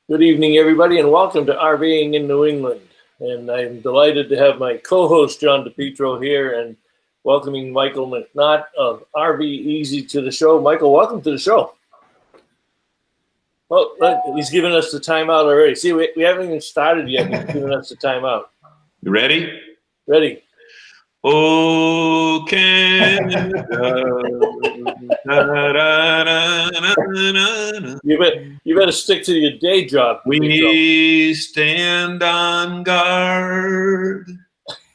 Good evening, everybody, and welcome to RVing in New England. And I'm delighted to have my co-host, John DePietro, here, and welcoming Michael McNaught of RVezy to the show. Michael, welcome to the show. Well, look, he's giving us the timeout already. See, we haven't even started yet. He's giving us the timeout. You ready? Ready. Oh, Canada. You better stick to your day job. We stand on guard.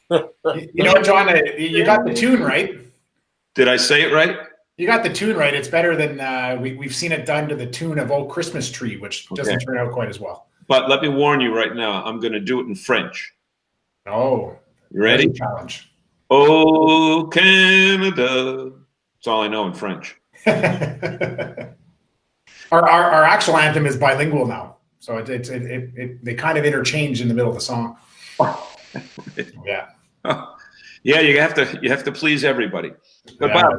You know, John, you got the tune right. Did I say it right? You got the tune right. It's better than we've seen it done to the tune of "Oh Christmas Tree," which doesn't turn out quite as well. But let me warn you right now, I'm going to do it in French. Oh, you ready? Challenge. Oh, Canada. That's all I know in French. Our actual anthem is bilingual now, so they kind of interchange in the middle of the song. Yeah. Yeah, you have to please everybody. But yeah, Bob,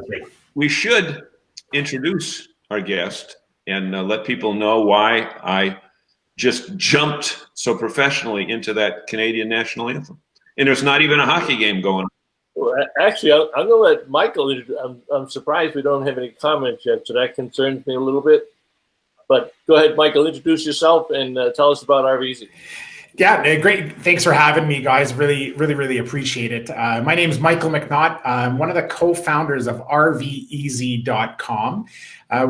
we should introduce our guest and let people know why I just jumped so professionally into that Canadian national anthem. And there's not even a hockey game going on. Well, actually, I'm going to let Michael. I'm surprised we don't have any comments yet, so that concerns me a little bit. But go ahead, Michael, introduce yourself and tell us about RVezy. Yeah, great. Thanks for having me, guys. Really appreciate it. My name is Michael McNaught. I'm one of the co-founders of RVezy.com.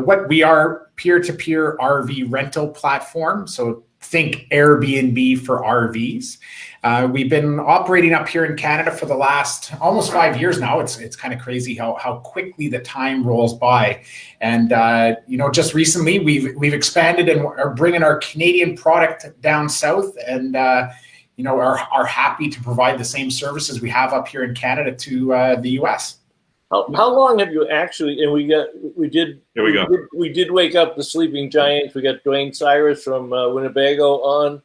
What we are peer-to-peer RV rental platform. So think Airbnb for RVs. We've been operating up here in Canada for the last almost 5 years now. It's kind of crazy how quickly the time rolls by. And just recently we've expanded and are bringing our Canadian product down south, and are happy to provide the same services we have up here in Canada to the US. How long have you actually? And we did wake up the sleeping giants. We got Dwayne Cyrus from Winnebago on,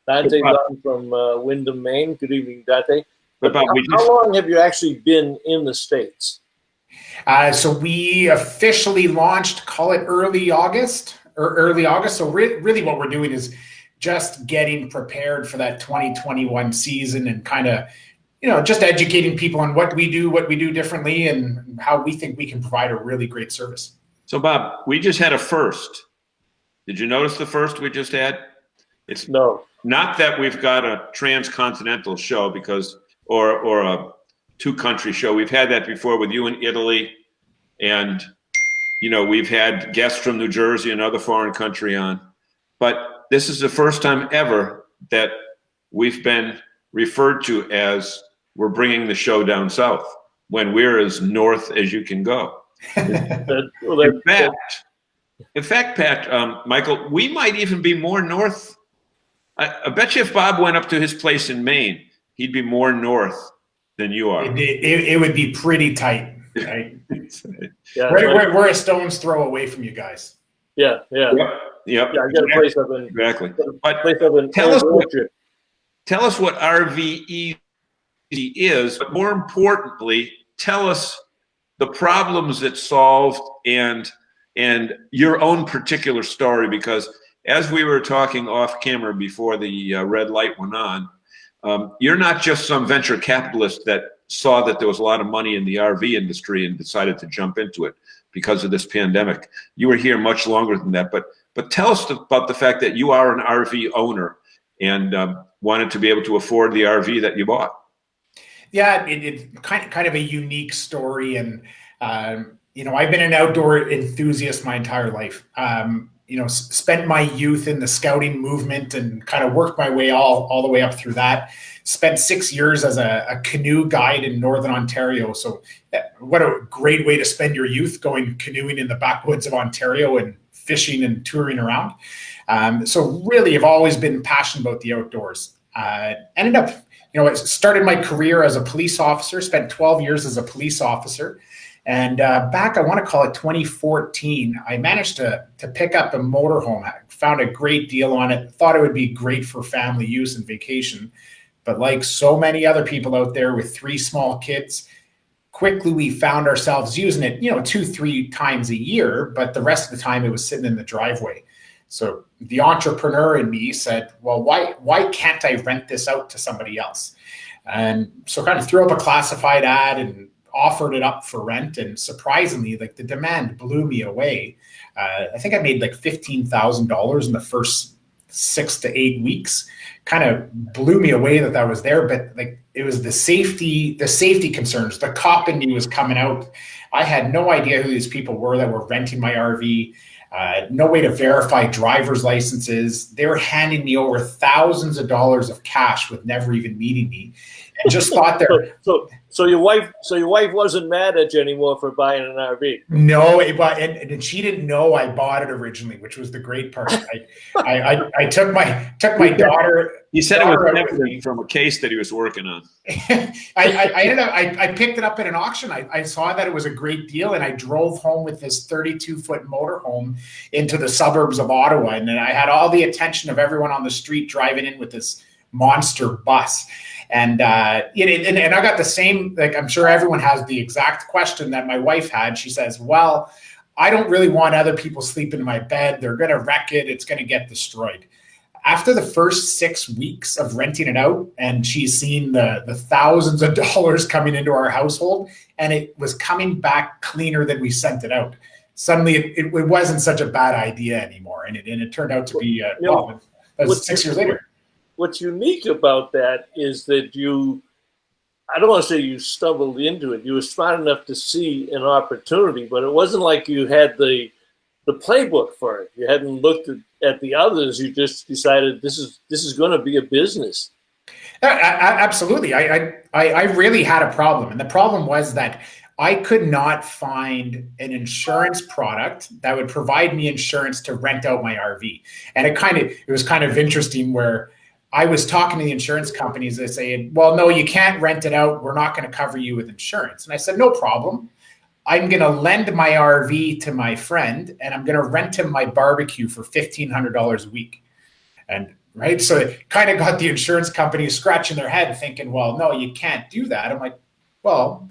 Dante on from Windham, Maine. Good evening, Dante. How long have you actually been in the States? So we officially launched, call it early August. So really what we're doing is just getting prepared for that 2021 season and kind of, just educating people on what we do differently and how we think we can provide a really great service. So Bob, we just had a first. Did you notice the first we just had? It's no. Not that we've got a transcontinental show or a two-country show. We've had that before with you in Italy, and we've had guests from New Jersey, another foreign country, on. But this is the first time ever that we've been referred to as we're bringing the show down south when we're as north as you can go. In fact, Pat, Michael, we might even be more north. I bet you if Bob went up to his place in Maine, he'd be more north than you are. It would be pretty tight, right? Yeah, we're a stone's throw away from you guys. Yeah. Yep. Yeah, I got a place up in Tell us what RVezy is, but more importantly, tell us the problems it solved and your own particular story, because as we were talking off camera before the red light went on, you're not just some venture capitalist that saw that there was a lot of money in the RV industry and decided to jump into it because of this pandemic. You were here much longer than that, but tell us about the fact that you are an RV owner and wanted to be able to afford the RV that you bought. Yeah, it's kind of a unique story, and I've been an outdoor enthusiast my entire life. Spent my youth in the scouting movement and kind of worked my way all the way up through that. Spent 6 years as a canoe guide in Northern Ontario. So what a great way to spend your youth, going canoeing in the backwoods of Ontario and fishing and touring around. So really I've always been passionate about the outdoors. Ended up, I started my career as a police officer, spent 12 years as a police officer. And back, I want to call it 2014, I managed to pick up a motorhome. I found a great deal on it, thought it would be great for family use and vacation. But like so many other people out there with 3 small kids, quickly we found ourselves using it, 2-3 times a year, but the rest of the time it was sitting in the driveway. So the entrepreneur in me said, well, why can't I rent this out to somebody else? And so kind of threw up a classified ad and offered it up for rent. And surprisingly, like the demand blew me away. I think I made like $15,000 in the first 6 to 8 weeks. Kind of blew me away that was there. But like it was the safety concerns. The cop in me was coming out. I had no idea who these people were that were renting my RV. No way to verify driver's licenses. They were handing me over thousands of dollars of cash with never even meeting me, and just thought they're so your wife wasn't mad at you anymore for buying an RV. No, and she didn't know I bought it originally, which was the great part. I took my daughter. He said it was evidence from a case that he was working on. I picked it up at an auction. I saw that it was a great deal, and I drove home with this 32-foot motorhome into the suburbs of Ottawa, and then I had all the attention of everyone on the street driving in with this monster bus. And I got the same, like I'm sure everyone has the exact question that my wife had. She says, well, I don't really want other people sleeping in my bed. They're going to wreck it. It's going to get destroyed. After the first 6 weeks of renting it out, and she's seen the thousands of dollars coming into our household, and it was coming back cleaner than we sent it out. Suddenly it wasn't such a bad idea anymore. And it turned out to be, that was 6 years later. What's unique about that is that I don't want to say you stumbled into it. You were smart enough to see an opportunity, but it wasn't like you had the playbook for it. You hadn't looked at the others. You just decided this is going to be a business. Absolutely. I really had a problem. And the problem was that I could not find an insurance product that would provide me insurance to rent out my RV. And it was kind of interesting where I was talking to the insurance companies. They say, well, no, you can't rent it out. We're not going to cover you with insurance. And I said, no problem. I'm going to lend my RV to my friend, and I'm going to rent him my barbecue for $1,500 a week. And right. So it kind of got the insurance companies scratching their head thinking, well, no, you can't do that. I'm like, well,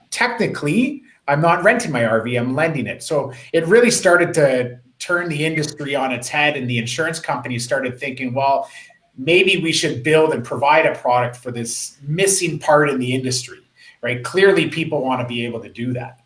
technically, I'm not renting my RV. I'm lending it. So it really started to turn the industry on its head, and the insurance companies started thinking, well, maybe we should build and provide a product for this missing part in the industry, right? Clearly, people want to be able to do that.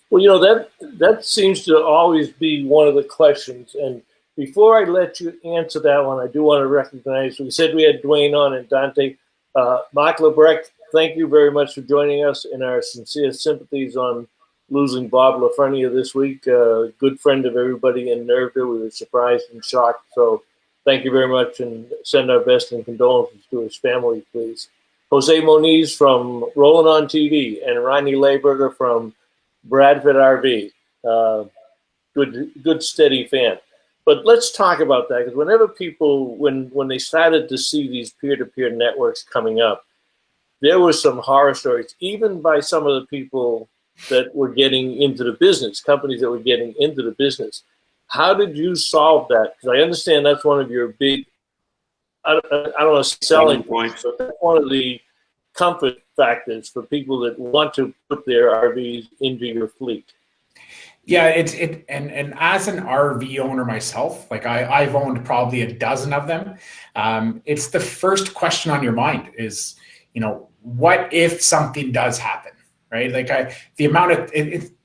Well, that seems to always be one of the questions. And before I let you answer that one, I do want to recognize, we said we had Dwayne on and Dante. Mark Lebrecht, thank you very much for joining us, and our sincere sympathies on losing Bob Lafreniere this week. Good friend of everybody in Nerville. We were surprised and shocked. So thank you very much, and send our best and condolences to his family, please. Jose Moniz from Rolling on TV, and Ronnie Layberger from Bradford RV. Good steady fan. But let's talk about that, because whenever people, when they started to see these peer-to-peer networks coming up, there were some horror stories, even by some of the people that were getting into the business, companies that were getting into the business. How did you solve that? Because I understand that's one of your big, I don't want to say selling points, but that's one of the comfort factors for people that want to put their RVs into your fleet. Yeah, and as an RV owner myself, like I've owned probably a dozen of them. It's the first question on your mind is, what if something does happen, right? Like the amount of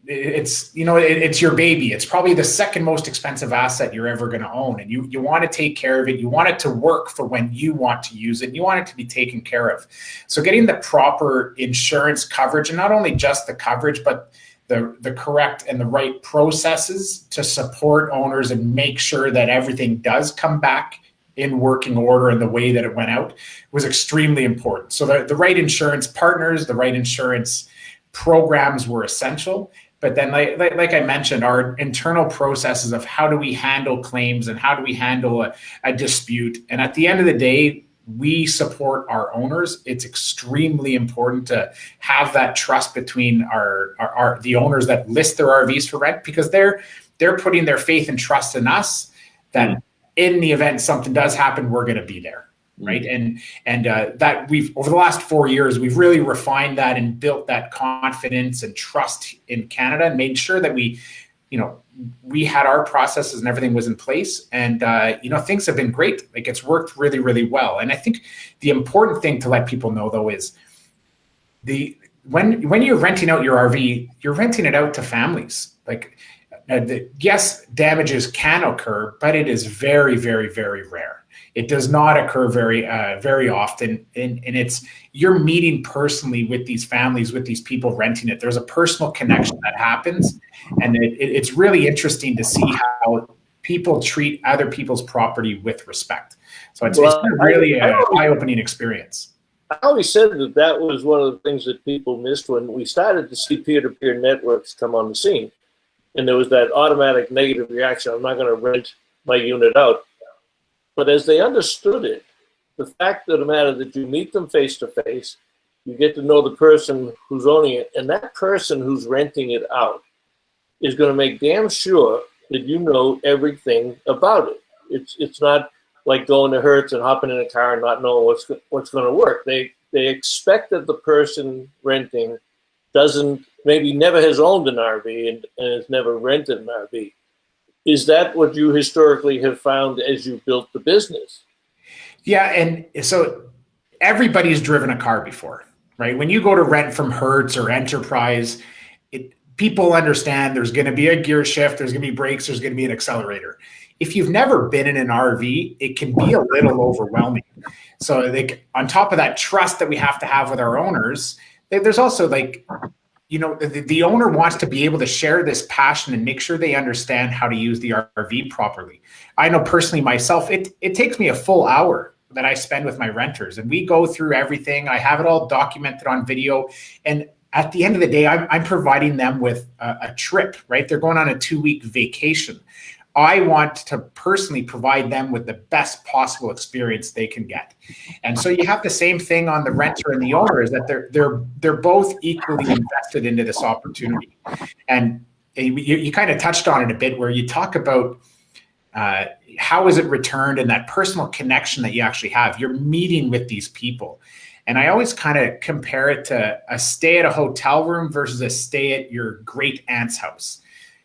it's your baby. It's probably the second most expensive asset you're ever going to own, and you want to take care of it. You want it to work for when you want to use it. You want it to be taken care of. So getting the proper insurance coverage, and not only just the coverage, but the correct and the right processes to support owners and make sure that everything does come back in working order in the way that it went out was extremely important. So the right insurance partners, the right insurance programs were essential. But then, like I mentioned, our internal processes of how do we handle claims and how do we handle a dispute. And at the end of the day, we support our owners. It's extremely important to have that trust between the owners that list their RVs for rent, because they're putting their faith and trust in us that in the event something does happen, we're going to be there. Right. And that we've, over the last 4 years, we've really refined that and built that confidence and trust in Canada, and made sure that we, we had our processes and everything was in place, and things have been great. Like, it's worked really, really well. And I think the important thing to let people know, though, is when you're renting out your RV, you're renting it out to families. Like, yes, damages can occur, but it is very, very, very rare. It does not occur very often, and you're meeting personally with these families, with these people renting it. There's a personal connection that happens, and it's really interesting to see how people treat other people's property with respect. So it's been really an eye-opening experience. I always said that was one of the things that people missed when we started to see peer-to-peer networks come on the scene, and there was that automatic negative reaction. I'm not going to rent my unit out. But as they understood it, the fact of the matter that you meet them face to face, you get to know the person who's owning it, and that person who's renting it out is going to make damn sure that you know everything about it. It's not like going to Hertz and hopping in a car and not knowing what's going to work. They expect that the person renting maybe never has owned an RV and has never rented an RV. Is that what you historically have found as you built the business? Yeah, and so everybody's driven a car before, right? When you go to rent from Hertz or Enterprise, people understand there's going to be a gear shift, there's going to be brakes, there's going to be an accelerator. If you've never been in an RV, it can be a little overwhelming. So on top of that trust that we have to have with our owners, there's also the owner wants to be able to share this passion and make sure they understand how to use the RV properly. I know personally myself, it takes me a full hour that I spend with my renters, and we go through everything. I have it all documented on video. And at the end of the day, I'm providing them with a trip, right? They're going on a 2-week vacation. I want to personally provide them with the best possible experience they can get. And so you have the same thing on the renter and the owner, is that they're both equally invested into this opportunity. And you kind of touched on it a bit, where you talk about how is it returned and that personal connection that you actually have. You're meeting with these people. And I always kind of compare it to a stay at a hotel room versus a stay at your great aunt's house.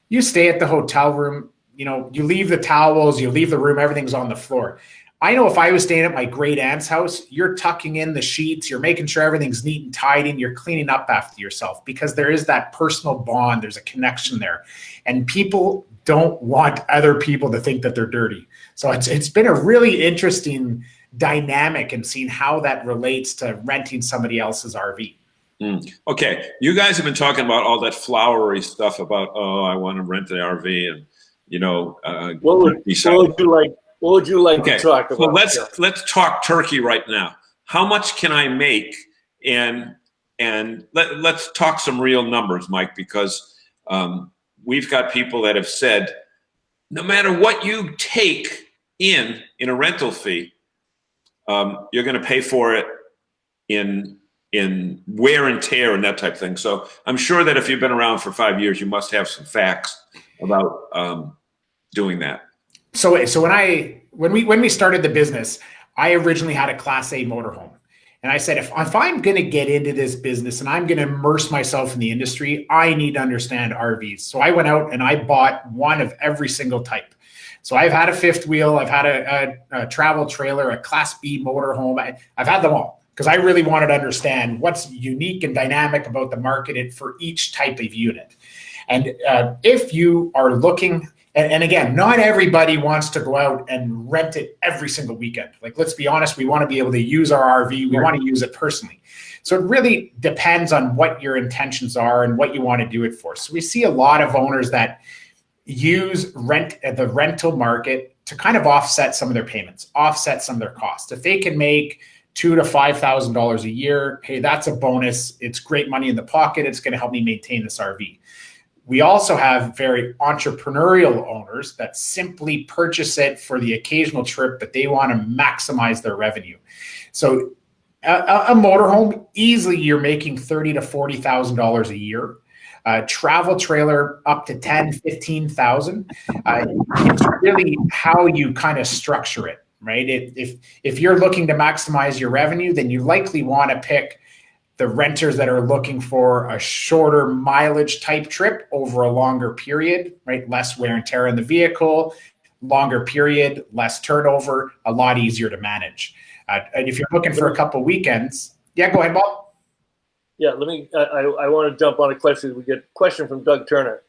You stay at the hotel room, you leave the towels, you leave the room, everything's on the floor. I know if I was staying at my great aunt's house, you're tucking in the sheets, you're making sure everything's neat and tidy, and you're cleaning up after yourself, because there is that personal bond, there's a connection there. And people don't want other people to think that they're dirty. So it's been a really interesting dynamic in seeing how that relates to renting somebody else's RV. Okay, you guys have been talking about all that flowery stuff about, I want to rent the RV, and what would you like to talk about? Well, let's talk turkey right now. How much can I make? And let's talk some real numbers, Mike, because we've got people that have said, no matter what you take in a rental fee, you're going to pay for it in wear and tear and that type of thing. So I'm sure that if you've been around for 5 years, you must have some facts about doing that. So when we started the business, I originally had a Class A motorhome. And I said, if I'm going to get into this business and I'm going to immerse myself in the industry, I need to understand RVs. So I went out and I bought one of every single type. So I've had a fifth wheel, I've had a travel trailer, a Class B motorhome. I've had them all, because I really wanted to understand what's unique and dynamic about the market for each type of unit. And if you are looking, and again, not everybody wants to go out and rent it every single weekend. Like, let's be honest, we want to be able to use our RV. We want to use it personally. So it really depends on what your intentions are and what you want to do it for. So we see a lot of owners that use the rental market to kind of offset some of their payments, offset some of their costs. If they can make $2,000 to $5,000 a year, hey, that's a bonus. It's great money in the pocket. It's going to help me maintain this RV. We also have very entrepreneurial owners that simply purchase it for the occasional trip, but they want to maximize their revenue. So a motorhome, easily you're making $30,000 to $40,000 a year. Travel trailer up to $10,000, $15,000. It's really how you kind of structure it, right? If you're looking to maximize your revenue, then you likely want to pick the renters that are looking for a shorter mileage type trip over a longer period, right? Less wear and tear in the vehicle, longer period, less turnover, a lot easier to manage. And if you're looking for a couple weekends, yeah, go ahead, Bob. Yeah, I want to jump on a question. We get a question from Doug Turner.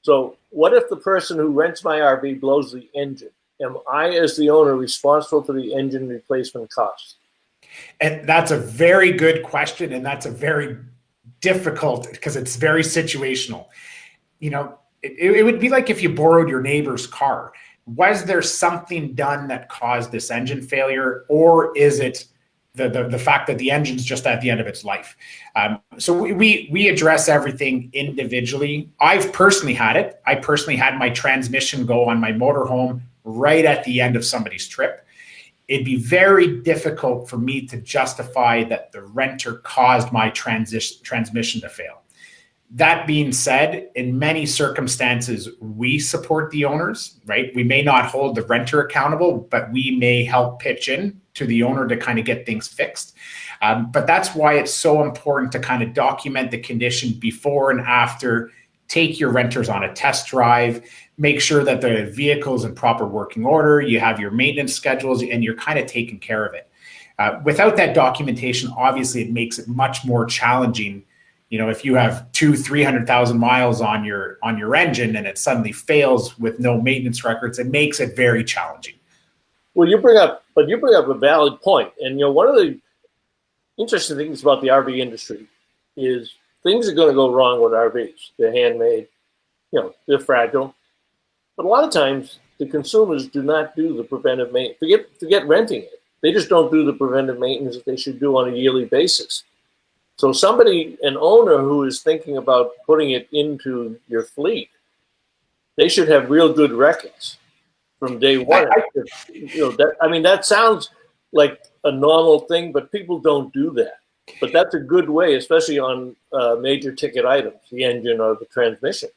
So what if the person who rents my RV blows the engine? Am I, as the owner, responsible for the engine replacement cost? And that's a very good question. And that's a very difficult, because it's very situational. You know, it would be like if you borrowed your neighbor's car. Was there something done that caused this engine failure, or is it the fact that the engine's just at the end of its life? So we address everything individually. I've personally had it. I personally had my transmission go on my motorhome right at the end of somebody's trip. It'd be very difficult for me to justify that the renter caused my transmission to fail. That being said, in many circumstances, we support the owners, right? We may not hold the renter accountable, but we may help pitch in to the owner to kind of get things fixed. But that's why it's so important to kind of document the condition before and after. Take your renters on a test drive, make sure that the vehicle's in proper working order, you have your maintenance schedules, and you're kind of taking care of it. Without that documentation, obviously it makes it much more challenging. You know, if you have 200,000-300,000 miles on your engine and it suddenly fails with no maintenance records, it makes it very challenging. Well, you bring up a valid point. And, you know, one of the interesting things about the RV industry is things are going to go wrong with RVs. They're handmade, you know, they're fragile. But a lot of times the consumers do not do the preventive maintenance. Forget renting it. They just don't do the preventive maintenance that they should do on a yearly basis. So an owner who is thinking about putting it into your fleet, they should have real good records from day one. That sounds like a normal thing, but people don't do that. But that's a good way, especially on major ticket items, the engine or the transmission.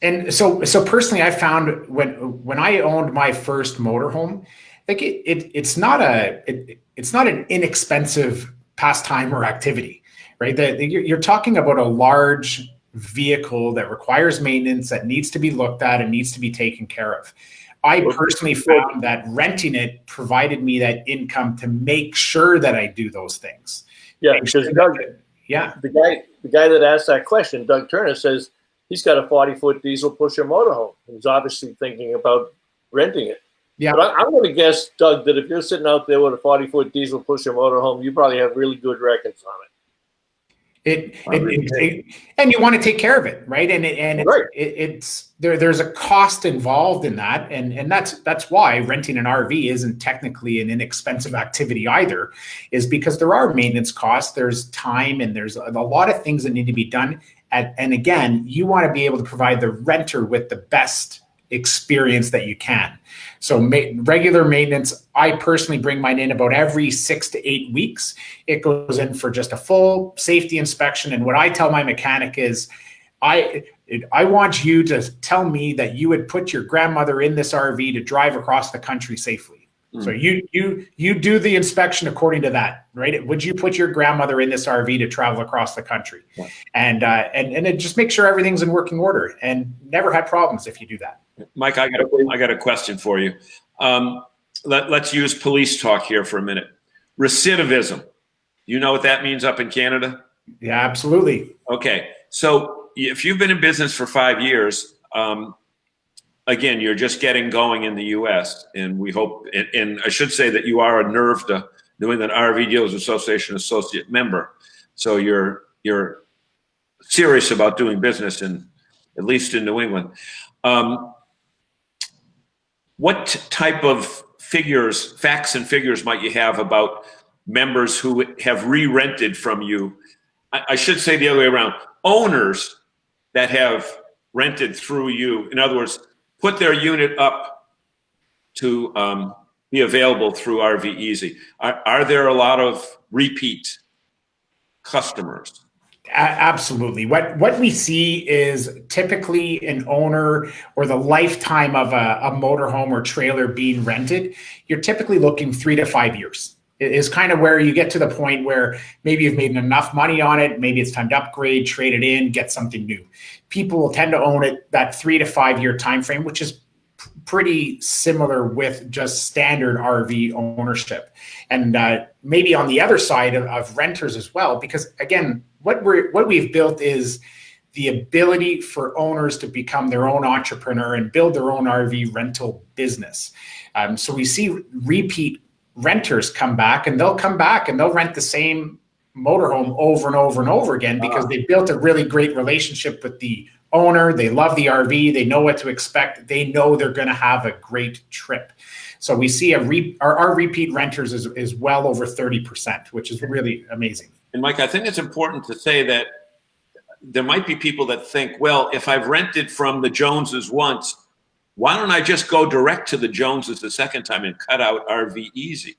And so personally, I found when I owned my first motorhome, like it's not an inexpensive pastime or activity, right? You're talking about a large vehicle that requires maintenance, that needs to be looked at and needs to be taken care of. I personally found that renting it provided me that income to make sure that I do those things. Yeah, because Doug, the guy that asked that question, Doug Turner, says he's got a 40-foot diesel pusher motorhome. He's obviously thinking about renting it. Yeah, but I'm going to guess, Doug, that if you're sitting out there with a 40-foot diesel pusher motorhome, you probably have really good records on it. And you want to take care of it, right? There's a cost involved in that, and that's why renting an RV isn't technically an inexpensive activity either, is because there are maintenance costs, there's time, and there's a lot of things that need to be done. And again, you want to be able to provide the renter with the best experience that you can. So regular maintenance, I personally bring mine in about every 6 to 8 weeks. It goes in for just a full safety inspection. And what I tell my mechanic is, I want you to tell me that you would put your grandmother in this RV to drive across the country safely. So you do the inspection according to that, right? Would you put your grandmother in this RV to travel across the country? Yeah. And it just make sure everything's in working order, and never had problems if you do that. Mike, I got a question for you. Let's use police talk here for a minute. Recidivism. You know what that means up in Canada? Yeah, absolutely. Okay. So if you've been in business for 5 years, again, you're just getting going in the U.S. and we hope, and I should say that you are a NRVDA, New England RV Dealers Association associate member. So you're serious about doing business at least in New England. What type of facts and figures might you have about members who have re-rented from you? I should say the other way around, owners that have rented through you. In other words, put their unit up to be available through RVezy. Are there a lot of repeat customers? Absolutely. What we see is typically an owner or the lifetime of a motorhome or trailer being rented, you're typically looking 3 to 5 years. is kind of where you get to the point where maybe you've made enough money on it. Maybe it's time to upgrade, trade it in, get something new. People will tend to own it that 3 to 5 year time frame, which is pretty similar with just standard RV ownership. And maybe on the other side of renters as well, because again, what we've built is the ability for owners to become their own entrepreneur and build their own RV rental business. So we see repeat renters come back, and they'll rent the same motorhome over and over and over again because they built a really great relationship with the owner. They love the RV. They know what to expect. They know they're going to have a great trip. So we see our repeat renters is well over 30%, which is really amazing. And Mike, I think it's important to say that there might be people that think, well, if I've rented from the Joneses once, why don't I just go direct to the Joneses the second time and cut out RVezy?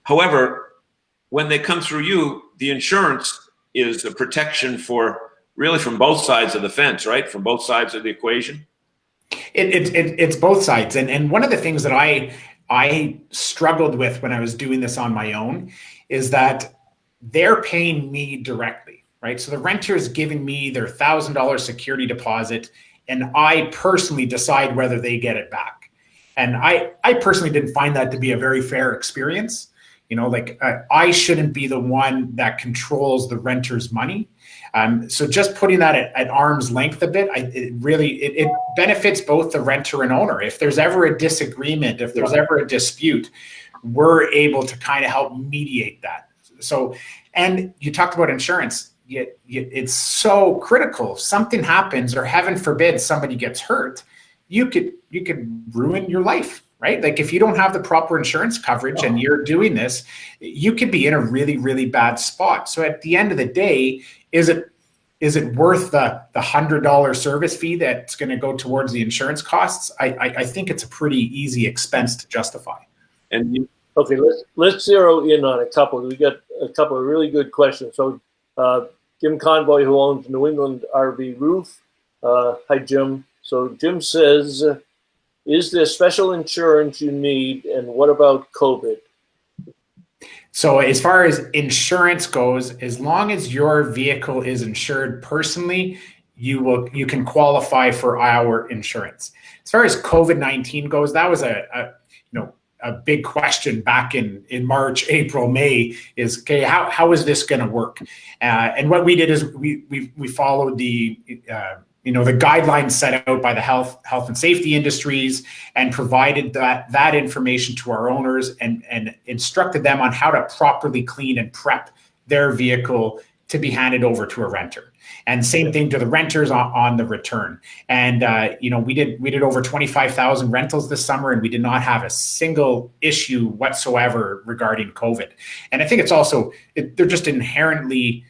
However, when they come through you, the insurance is a protection for really from both sides of the fence, right? From both sides of the equation. It's both sides. And one of the things that I struggled with when I was doing this on my own is that they're paying me directly, right? So the renter is giving me their $1,000 security deposit, and I personally decide whether they get it back. And I personally didn't find that to be a very fair experience. I shouldn't be the one that controls the renter's money. So just putting that at arm's length a bit, it benefits both the renter and owner. If there's ever a disagreement, if there's ever a dispute, we're able to kind of help mediate that. So, and you talked about insurance. It's so critical. If something happens, or heaven forbid somebody gets hurt, you could ruin your life, right? Like if you don't have the proper insurance coverage and you're doing this, you could be in a really, really bad spot. So at the end of the day, is it worth the $100 service fee that's going to go towards the insurance costs? I think it's a pretty easy expense to justify. Okay, let's zero in on a couple. We got a couple of really good questions. So Jim Convoy, who owns New England RV Roof. Hi, Jim. So Jim says, is there special insurance you need, and what about COVID? So as far as insurance goes, as long as your vehicle is insured personally, you can qualify for our insurance. As far as COVID-19 goes, that was a big question back in March, April, May, is, okay, how is this going to work? And what we did is we followed the guidelines set out by the health and safety industries, and provided that information to our owners and instructed them on how to properly clean and prep their vehicle to be handed over to a renter. And same thing to the renters on the return. And we did over 25,000 rentals this summer, and we did not have a single issue whatsoever regarding COVID. And I think it's also they're just inherently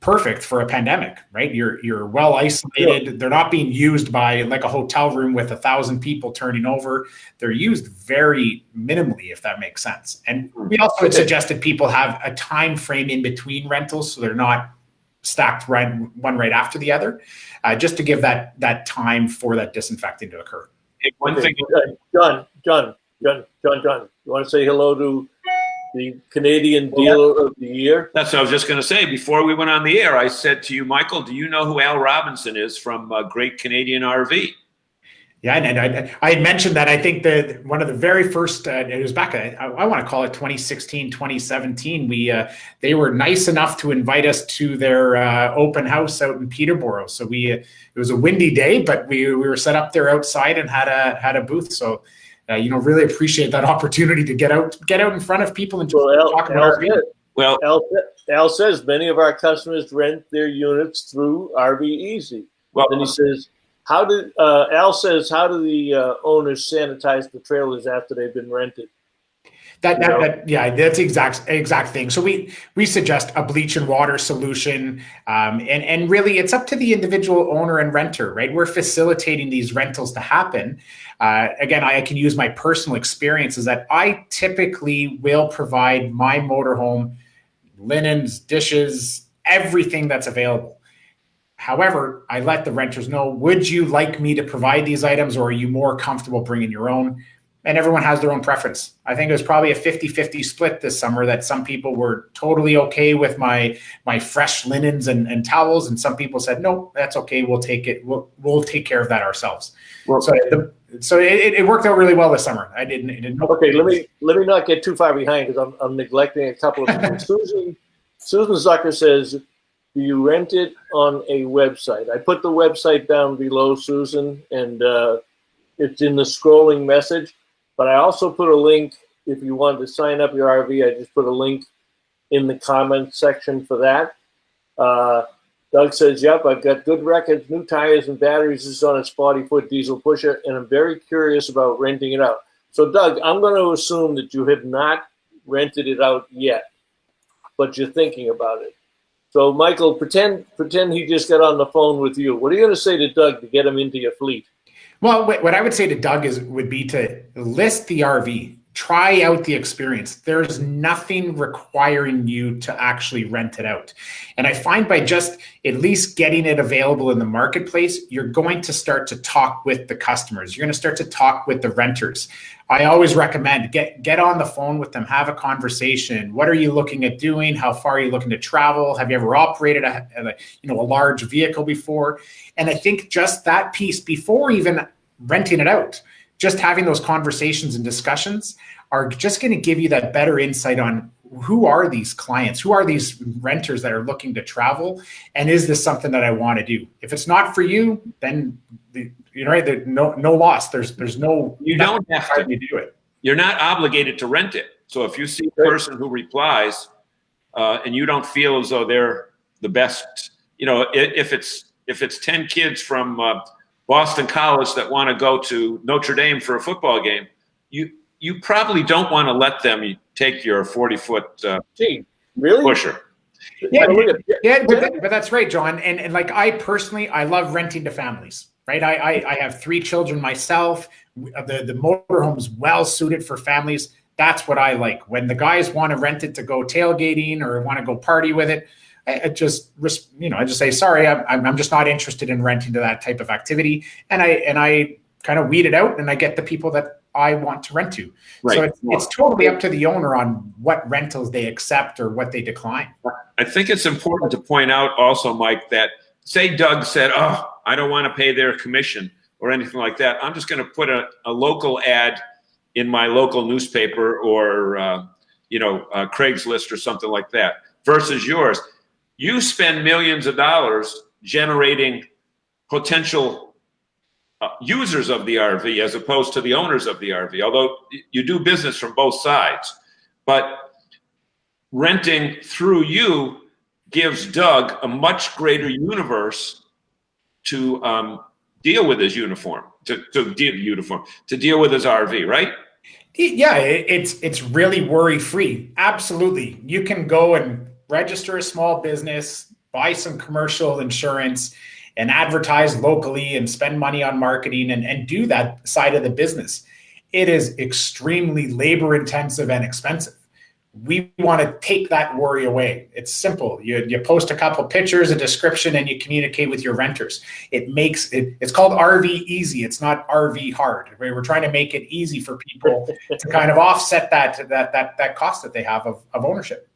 perfect for a pandemic, right? You're well isolated. Yeah. They're not being used by like a hotel room with 1,000 people turning over. They're used very minimally, if that makes sense. And we also had suggested people have a time frame in between rentals, so they're not stacked one right after the other, just to give that time for that disinfecting to occur. One thing, John, you want to say hello to the Canadian Dealer of the Year? That's what I was just going to say. Before we went on the air, I said to you, Michael, do you know who Al Robinson is from Great Canadian RV? Yeah, and I had mentioned that. I think that one of the very first, it was back, I want to call it 2016, 2017. They were nice enough to invite us to their open house out in Peterborough. So it was a windy day, but we were set up there outside and had a booth. So really appreciate that opportunity to get out in front of people and talk about RV. Well, Al says many of our customers rent their units through RVezy. Well, and he says, Al says, how do the owners sanitize the trailers after they've been rented? That's the exact thing. So we suggest a bleach and water solution, and really it's up to the individual owner and renter, right? We're facilitating these rentals to happen. Again, I can use my personal experience is that I typically will provide my motorhome linens, dishes, everything that's available. However, I let the renters know, would you like me to provide these items, or are you more comfortable bringing your own? and everyone has their own preference. I think it was probably a 50-50 split this summer, that some people were totally okay with my fresh linens and towels, and some people said, no, that's okay, we'll take it. We'll take care of that ourselves. Well, so it worked out really well this summer. I didn't. Okay, let me not get too far behind, because I'm neglecting a couple of things. Susan Zucker says, do you rent it on a website? I put the website down below, Susan, and it's in the scrolling message. But I also put a link, if you want to sign up your RV, I just put a link in the comments section for that. Doug says, yep, I've got good records, new tires and batteries. This is on a 40-foot diesel pusher, and I'm very curious about renting it out. So, Doug, I'm going to assume that you have not rented it out yet, but you're thinking about it. So, Michael, pretend he just got on the phone with you. What are you going to say to Doug to get him into your fleet? Well, what I would say to Doug would be to list the RV, try out the experience. There's nothing requiring you to actually rent it out. And I find by just at least getting it available in the marketplace, you're going to start to talk with the customers. You're going to start to talk with the renters. I always recommend get on the phone with them, have a conversation. What are you looking at doing? How far are you looking to travel? Have you ever operated a large vehicle before? And I think just that piece, before even renting it out, just having those conversations and discussions are just going to give you that better insight on who are these clients, who are these renters that are looking to travel, and is this something that I want to do? If it's not for you, then there's no loss. There's no, you don't have to do it. You're not obligated to rent it. So if you see a person who replies and you don't feel as though they're the best, if it's 10 kids from Boston College that want to go to Notre Dame for a football game, you probably don't want to let them take your 40-foot pusher. Yeah, but that's right, John. And like I love renting to families, right? I have 3 children myself. The motorhome's well suited for families. That's what I like. When the guys want to rent it to go tailgating or want to go party with it, I just say, sorry, I'm just not interested in renting to that type of activity. And I kind of weed it out, and I get the people that I want to rent to. Right. So it's totally up to the owner on what rentals they accept or what they decline. I think it's important to point out also, Mike, that say Doug said, oh, I don't want to pay their commission or anything like that. I'm just going to put a local ad in my local newspaper or, Craigslist or something like that versus yours. You spend millions of dollars generating potential users of the RV as opposed to the owners of the RV, although you do business from both sides. But renting through you gives Doug a much greater universe to deal with his uniform, to deal with his RV, right? Yeah, it's really worry-free. Absolutely. You can go and register a small business, buy some commercial insurance, and advertise locally and spend money on marketing and do that side of the business. It is extremely labor intensive and expensive. We want to take that worry away. It's simple. You post a couple pictures, a description, and you communicate with your renters. It's called RVezy. It's not RV hard. We're trying to make it easy for people to kind of offset that cost that they have of ownership.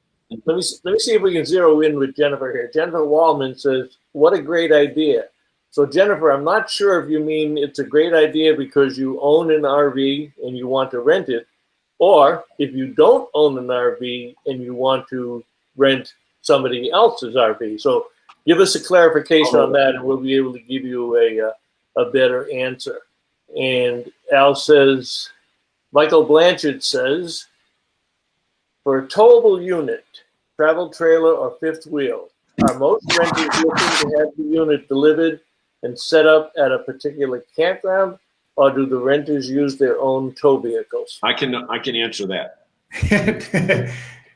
Let me see if we can zero in with Jennifer here. Jennifer Wallman says, what a great idea. So Jennifer, I'm not sure if you mean it's a great idea because you own an RV and you want to rent it, or if you don't own an RV and you want to rent somebody else's RV. So give us a clarification on that and we'll be able to give you a better answer. And Al says, Michael Blanchard says, for a towable unit, travel trailer or fifth wheel, are most renters looking to have the unit delivered and set up at a particular campground, or do the renters use their own tow vehicles? I can answer that.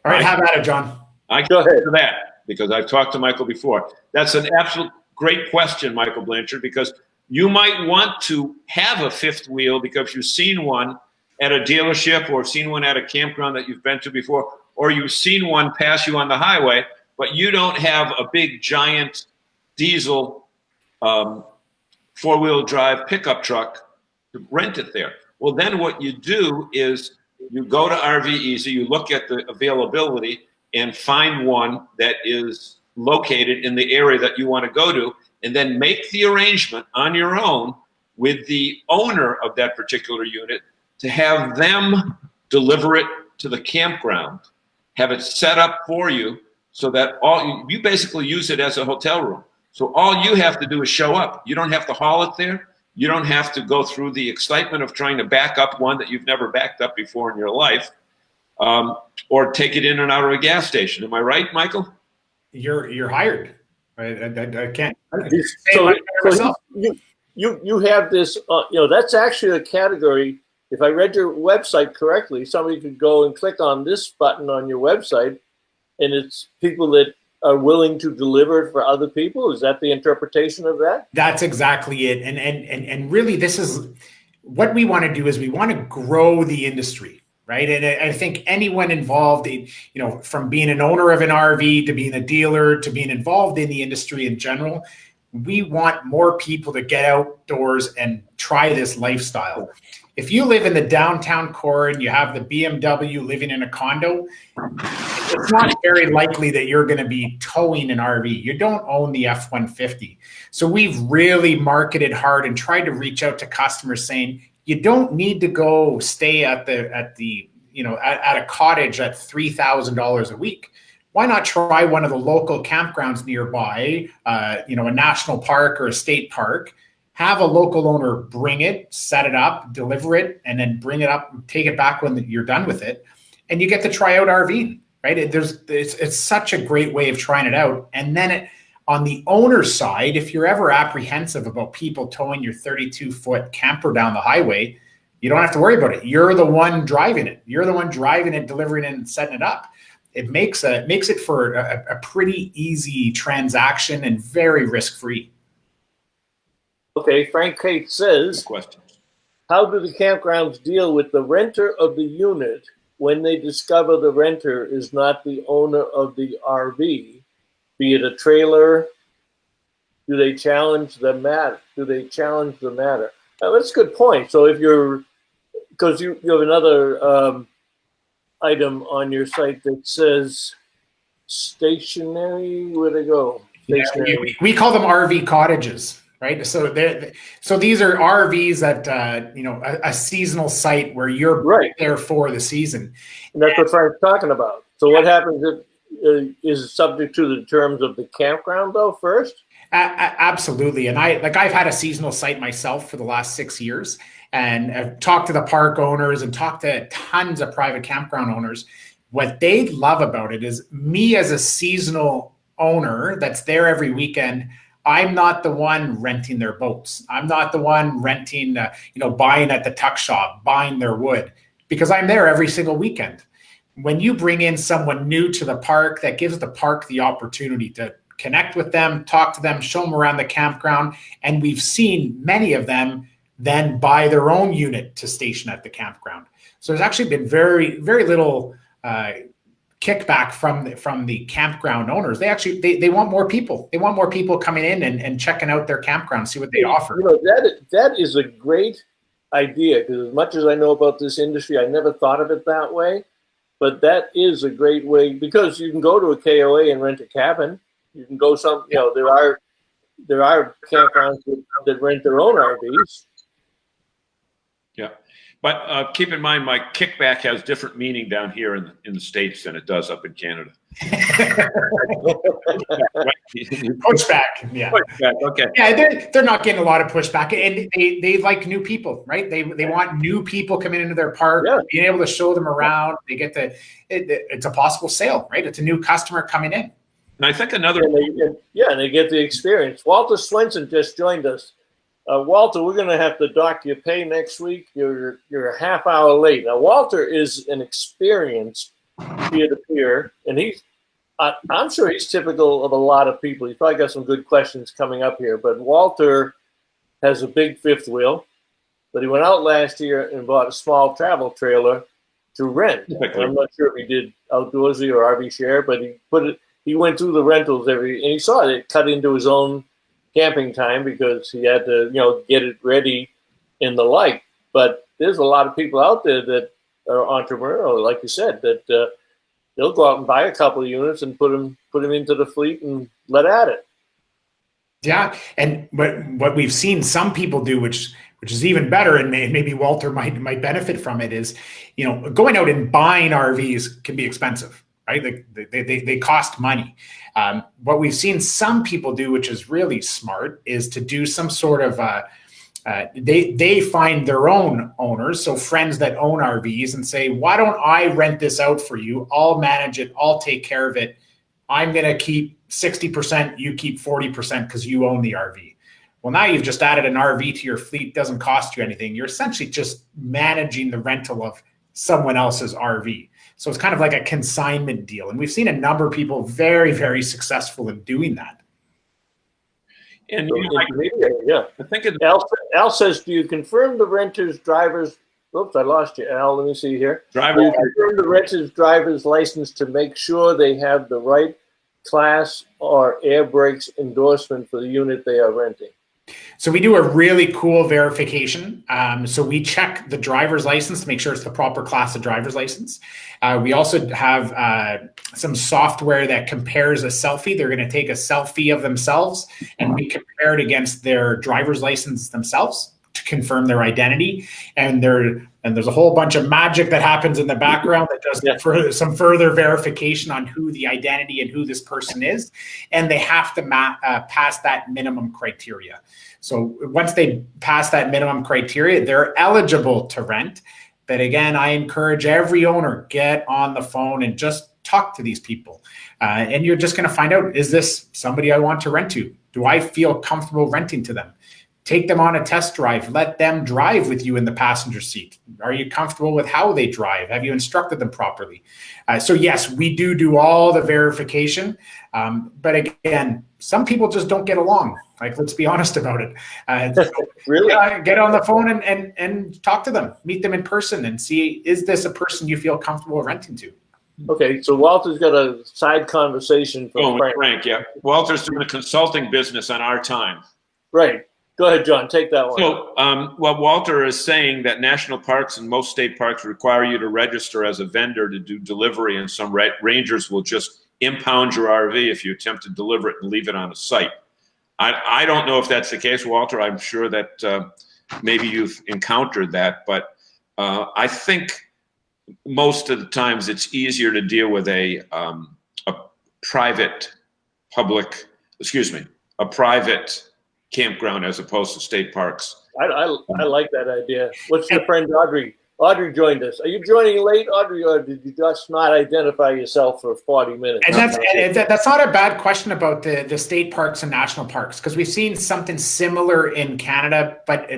All right, have at it, John. I can answer that because I've talked to Michael before. That's an absolute great question, Michael Blanchard, because you might want to have a fifth wheel because you've seen one at a dealership or seen one at a campground that you've been to before, or you've seen one pass you on the highway, but you don't have a big giant diesel four-wheel drive pickup truck to rent it there. Well, then what you do is you go to RVezy, you look at the availability and find one that is located in the area that you want to go to, and then make the arrangement on your own with the owner of that particular unit to have them deliver it to the campground, have it set up for you so that you basically use it as a hotel room. So all you have to do is show up. You don't have to haul it there. You don't have to go through the excitement of trying to back up one that you've never backed up before in your life, or take it in and out of a gas station. Am I right, Michael? You're hired. I can't. So you have this. That's actually a category. If I read your website correctly, somebody could go and click on this button on your website, and it's people that are willing to deliver it for other people. Is that the interpretation of that? That's exactly it. And really, this is what we want to do. Is we want to grow the industry, right? And I think anyone involved, from being an owner of an RV to being a dealer to being involved in the industry in general, we want more people to get outdoors and try this lifestyle. If you live in the downtown core and you have the BMW living in a condo, it's not very likely that you're going to be towing an RV. You don't own the F-150. So we've really marketed hard and tried to reach out to customers saying, you don't need to go stay at a cottage at $3,000 a week. Why not try one of the local campgrounds nearby, a national park or a state park? Have a local owner bring it, set it up, deliver it, and then bring it up and take it back when you're done with it. And you get to try out RVing, right? It's such a great way of trying it out. And then on the owner's side, if you're ever apprehensive about people towing your 32-foot camper down the highway, you don't have to worry about it. You're the one driving it. You're the one driving it, delivering it, and setting it up. It makes it for a pretty easy transaction and very risk-free. Okay, Frank Kate says, how do the campgrounds deal with the renter of the unit when they discover the renter is not the owner of the RV, be it a trailer? Do they challenge the matter? That's a good point. So if because you have another item on your site that says stationary, where'd it go? Stationary. We call them RV cottages. Right, so these are RVs at a seasonal site where you're there for the season. And that's what Frank's talking about. So what happens if is subject to the terms of the campground though first? Absolutely, and I've had a seasonal site myself for the last 6 years, and I've talked to the park owners and talked to tons of private campground owners. What they love about it is me as a seasonal owner that's there every weekend. I'm not the one renting their boats. I'm not the one renting, buying at the tuck shop, buying their wood, because I'm there every single weekend. When you bring in someone new to the park, that gives the park the opportunity to connect with them, talk to them, show them around the campground. And we've seen many of them then buy their own unit to station at the campground. So there's actually been very, very little kickback from the campground owners. They want more people. They want more people coming in and checking out their campground, see what they offer. That is a great idea, because as much as I know about this industry, I never thought of it that way. But that is a great way, because you can go to a KOA and rent a cabin. You can go there are campgrounds that rent their own RVs. Yeah. But keep in mind, my kickback has different meaning down here in the States than it does up in Canada. Pushback, yeah. Pushback, okay. Yeah, they're not getting a lot of pushback, and they like new people, right? They want new people coming into their park, being able to show them around. They get it's a possible sale, right? It's a new customer coming in. And I think another... And they get the experience. Walter Swenson just joined us. Walter, we're going to have to dock your pay next week. You're a half hour late. Now, Walter is an experienced peer-to-peer, and I'm sure he's typical of a lot of people. He's probably got some good questions coming up here, but Walter has a big fifth wheel, but he went out last year and bought a small travel trailer to rent. I'm not sure if he did Outdoorsy or RV Share, but he went through the rentals and he saw it cut into his own camping time because he had to, get it ready and the like. But there's a lot of people out there that are entrepreneurial, like you said, that they'll go out and buy a couple of units and put them into the fleet and let at it. Yeah, and what we've seen some people do, which is even better, and maybe Walter might benefit from it, is, you know, going out and buying RVs can be expensive, right? They cost money. What we've seen some people do, which is really smart, is to do some sort of they find their own owners, so friends that own RVs, and say, why don't I rent this out for you? I'll manage it. I'll take care of it. I'm going to keep 60%, you keep 40% because you own the RV. Well, now you've just added an RV to your fleet. Doesn't cost you anything. You're essentially just managing the rental of someone else's RV. So it's kind of like a consignment deal. And we've seen a number of people very, very successful in doing that. And I think Al says, do you confirm the renter's driver's, oops, I lost you, Al. Let me see here. Do you confirm the renter's driver's license to make sure they have the right class or air brakes endorsement for the unit they are renting? So we do a really cool verification. So we check the driver's license to make sure it's the proper class of driver's license. We also have some software that compares a selfie. They're going to take a selfie of themselves, and we compare it against their driver's license themselves to confirm their identity. And there's a whole bunch of magic that happens in the background that does some further verification on who the identity and who this person is. And they have to pass that minimum criteria. So once they pass that minimum criteria, they're eligible to rent. But again, I encourage every owner, get on the phone and just talk to these people. And you're just going to find out, is this somebody I want to rent to? Do I feel comfortable renting to them? Take them on a test drive. Let them drive with you in the passenger seat. Are you comfortable with how they drive? Have you instructed them properly? So yes, we do all the verification. But again, some people just don't get along. Like, let's be honest about it. Really? Get on the phone and talk to them. Meet them in person and see, is this a person you feel comfortable renting to? Okay, so Walter's got a side conversation for Frank. Yeah, Walter's doing a consulting business on our time. Right. Go ahead, John. Take that one. So, Walter is saying that national parks and most state parks require you to register as a vendor to do delivery, and some rangers will just impound your RV if you attempt to deliver it and leave it on a site. I don't know if that's the case, Walter. I'm sure that maybe you've encountered that, but I think most of the times it's easier to deal with a private campground as opposed to state parks. I like that idea. What's your friend Audrey? Audrey joined us. Are you joining late, Audrey, or did you just not identify yourself for 40 minutes? And that's not a bad question about the state parks and national parks, because we've seen something similar in Canada, but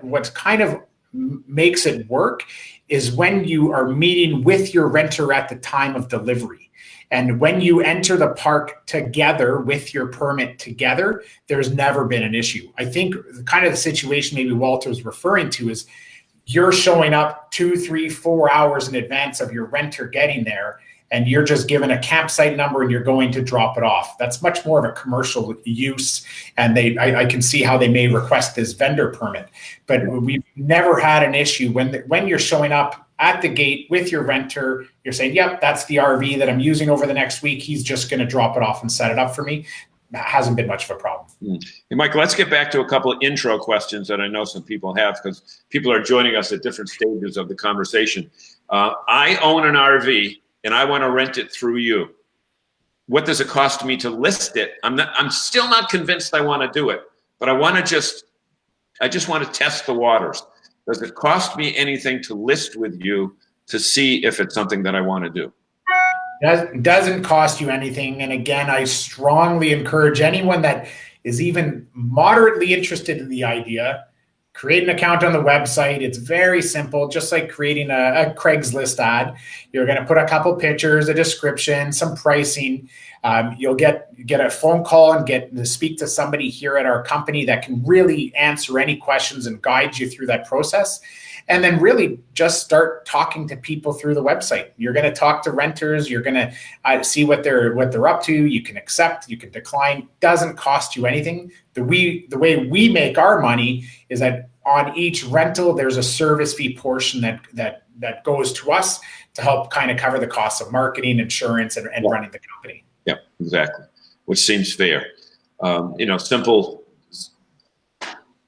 what's kind of makes it work is when you are meeting with your renter at the time of delivery. And when you enter the park together with your permit together, there's never been an issue. I think kind of the situation maybe Walter's referring to is you're showing up 2, 3, 4 hours in advance of your renter getting there, and you're just given a campsite number and you're going to drop it off. That's much more of a commercial use, and I can see how they may request this vendor permit. But we've never had an issue when you're showing up at the gate with your renter, you're saying, yep, that's the RV that I'm using over the next week. He's just going to drop it off and set it up for me. That hasn't been much of a problem. Hey, Michael, let's get back to a couple of intro questions that I know some people have, because people are joining us at different stages of the conversation. I own an RV and I want to rent it through you. What does it cost me to list it? I'm still not convinced I want to do it, but I just want to test the waters. Does it cost me anything to list with you to see if it's something that I want to do? Doesn't cost you anything. And again, I strongly encourage anyone that is even moderately interested in the idea, create an account on the website. It's very simple, just like creating a Craigslist ad. You're going to put a couple pictures, a description, some pricing. You'll get a phone call and get to speak to somebody here at our company that can really answer any questions and guide you through that process. And then really just start talking to people through the website. You're going to talk to renters. You're going to see what they're up to. You can accept, you can decline. Doesn't cost you anything. The way we make our money is that on each rental, there's a service fee portion that goes to us to help kind of cover the costs of marketing, insurance, and running the company. Yeah, exactly. Which seems fair. Simple.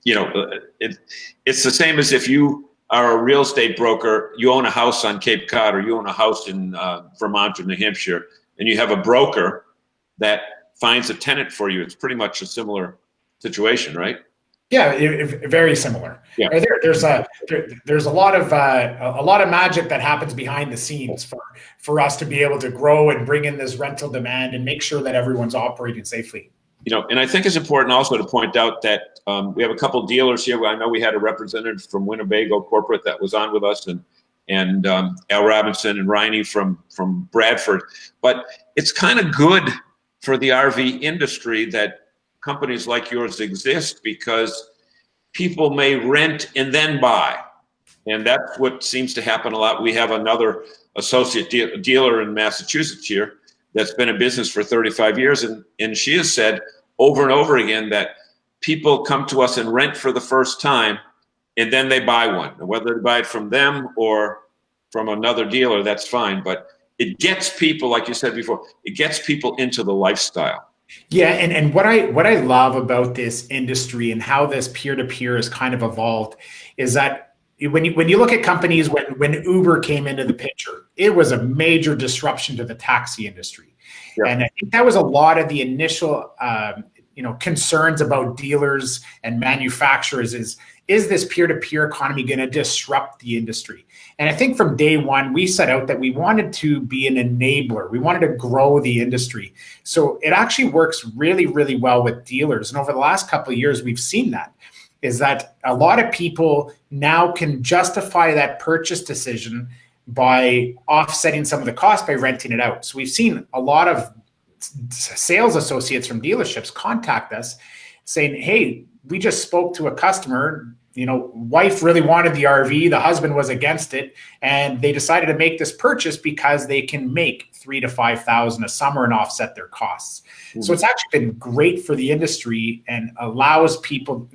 It's the same as if you are a real estate broker, you own a house on Cape Cod, or you own a house in Vermont or New Hampshire, and you have a broker that finds a tenant for you. It's pretty much a similar situation, right? Yeah, very similar. Yeah. There's a lot of magic that happens behind the scenes for us to be able to grow and bring in this rental demand and make sure that everyone's operating safely. And I think it's important also to point out that we have a couple of dealers here. I know we had a representative from Winnebago Corporate that was on with us, and Al Robinson and Riney from Bradford. But it's kind of good for the RV industry that companies like yours exist, because people may rent and then buy. And that's what seems to happen a lot. We have another associate dealer in Massachusetts here that's been in business for 35 years. And she has said over and over again that people come to us and rent for the first time, and then they buy one. And whether they buy it from them or from another dealer, that's fine. But it gets people, like you said before, it gets people into the lifestyle. Yeah, and what I love about this industry and how this peer-to-peer has kind of evolved is that when you look at companies, when Uber came into the picture, it was a major disruption to the taxi industry. Yeah. And I think that was a lot of the initial concerns about dealers and manufacturers is this peer-to-peer economy going to disrupt the industry? And I think from day one, we set out that we wanted to be an enabler. We wanted to grow the industry. So it actually works really, really well with dealers. And over the last couple of years, we've seen that a lot of people now can justify that purchase decision by offsetting some of the costs by renting it out. So we've seen a lot of sales associates from dealerships contact us saying, hey, we just spoke to a customer, wife really wanted the RV, the husband was against it, and they decided to make this purchase because they can make $3,000 to $5,000 a summer and offset their costs. Mm-hmm. So it's actually been great for the industry and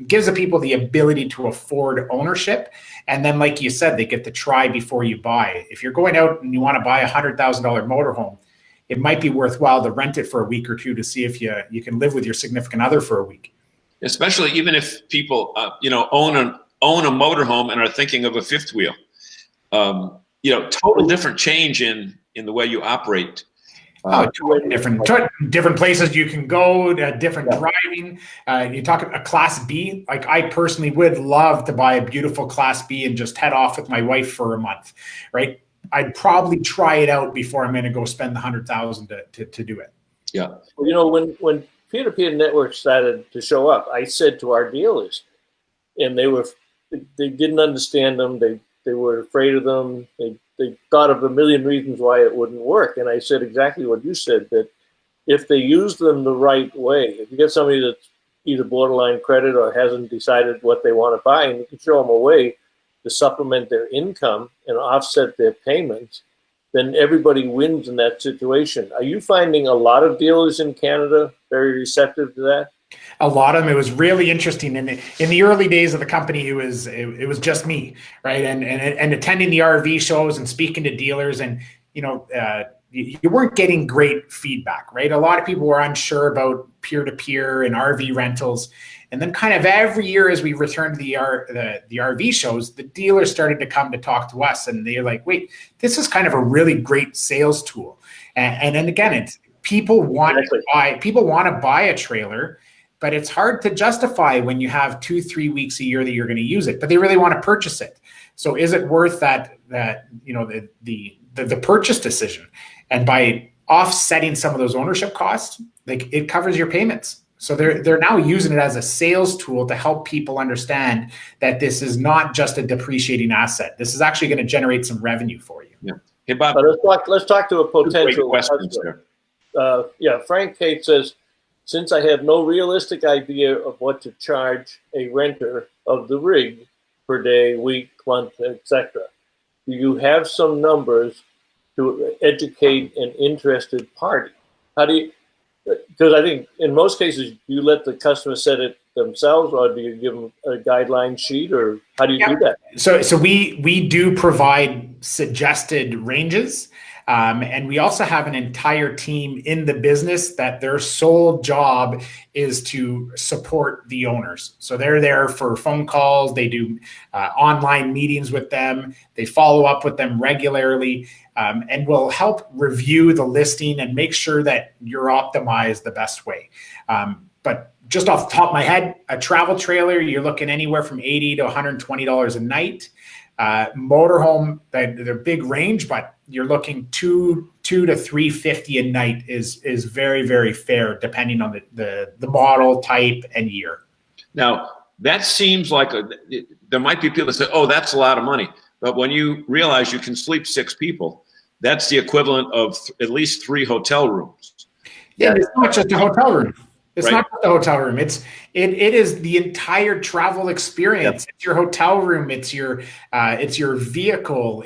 gives the people the ability to afford ownership. And then, like you said, they get to try before you buy. If you're going out and you want to buy a $100,000 motorhome, it might be worthwhile to rent it for a week or two to see if you can live with your significant other for a week. Especially even if people, own a motorhome and are thinking of a fifth wheel, total different change in the way you operate. Different places you can go, different driving. You talk a Class B. Like I personally would love to buy a beautiful Class B and just head off with my wife for a month, right? I'd probably try it out before I'm going to go spend the $100,000 to do it. Yeah. Well, when peer-to-peer networks started to show up, I said to our dealers, and they didn't understand them. They were afraid of them. They thought of a million reasons why it wouldn't work. And I said exactly what you said, that if they use them the right way, if you get somebody that's either borderline credit or hasn't decided what they want to buy, and you can show them a way to supplement their income and offset their payments, then everybody wins in that situation. Are you finding a lot of dealers in Canada very receptive to that? A lot of them. It was really interesting. In the early days of the company, it was just me, right? And attending the RV shows and speaking to dealers, and you weren't getting great feedback, right? A lot of people were unsure about peer-to-peer and RV rentals. And then kind of every year as we returned to the RV shows, the dealers started to come to talk to us, and they're like, wait, this is kind of a really great sales tool. And then again, it's people want to buy a trailer, but it's hard to justify when you have 2-3 weeks a year that you're going to use it, but they really want to purchase it. So is it worth the purchase decision? And by offsetting some of those ownership costs, like it covers your payments. So they're now using it as a sales tool to help people understand that this is not just a depreciating asset. This is actually going to generate some revenue for you. Yeah. Hey, Bob. Let's talk to a potential customer. Frank Kate says, since I have no realistic idea of what to charge a renter of the rig per day, week, month, etc., do you have some numbers to educate an interested party? How do you? Because I think in most cases you let the customer set it themselves, or do you give them a guideline sheet, or how do you do that? So we do provide suggested ranges. And we also have an entire team in the business that their sole job is to support the owners. So they're there for phone calls. They do online meetings with them. They follow up with them regularly, and will help review the listing and make sure that you're optimized the best way. But just off the top of my head, a travel trailer, you're looking anywhere from $80 to $120 a night. Motorhome, they're big range, but you're looking $200 to $350 a night is very, very fair, depending on the model, type, and year. Now, that seems like there might be people that say, "Oh, that's a lot of money," but when you realize you can sleep 6 people, that's the equivalent of at least 3 hotel rooms. Yeah, it's not just a hotel room. It's right. Not just a hotel room. It is the entire travel experience. Yep. It's your hotel room. It's your vehicle.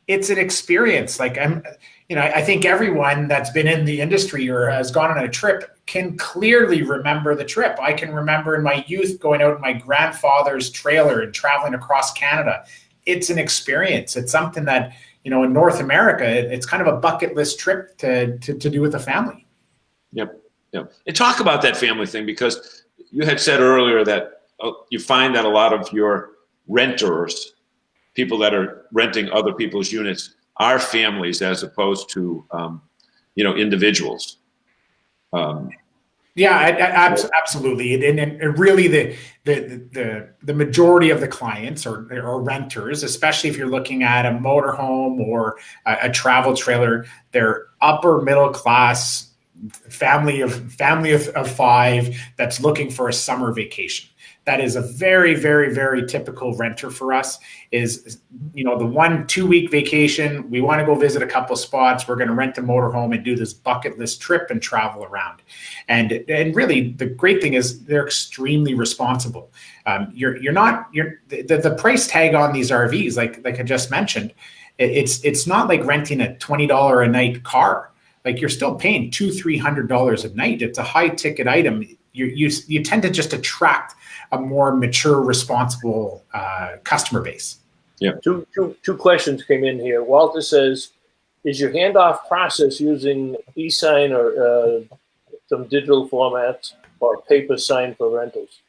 It's an experience. Like I think everyone that's been in the industry or has gone on a trip can clearly remember the trip. I can remember in my youth going out in my grandfather's trailer and traveling across Canada. It's an experience. It's something that, in North America, it's kind of a bucket list trip to do with a family. Yep. And talk about that family thing, because you had said earlier that you find that a lot of your renters, people that are renting other people's units, are families as opposed to, individuals. Absolutely. And really the majority of the clients or renters, especially if you're looking at a motorhome or a travel trailer, they're upper middle class, family of 5 that's looking for a summer vacation. That is a very, very, very typical renter for us is, the 1-2 week vacation. We want to go visit a couple spots. We're going to rent a motorhome and do this bucket list trip and travel around. And really the great thing is they're extremely responsible. The price tag on these RVs, like I just mentioned, it's not like renting a $20 a night car. Like you're still paying $200-300 a night. It's a high ticket item. You tend to just attract a more mature, responsible customer base. Yeah. Two questions came in here. Walter says, "Is your handoff process using e-sign or some digital formats or paper sign for rentals?"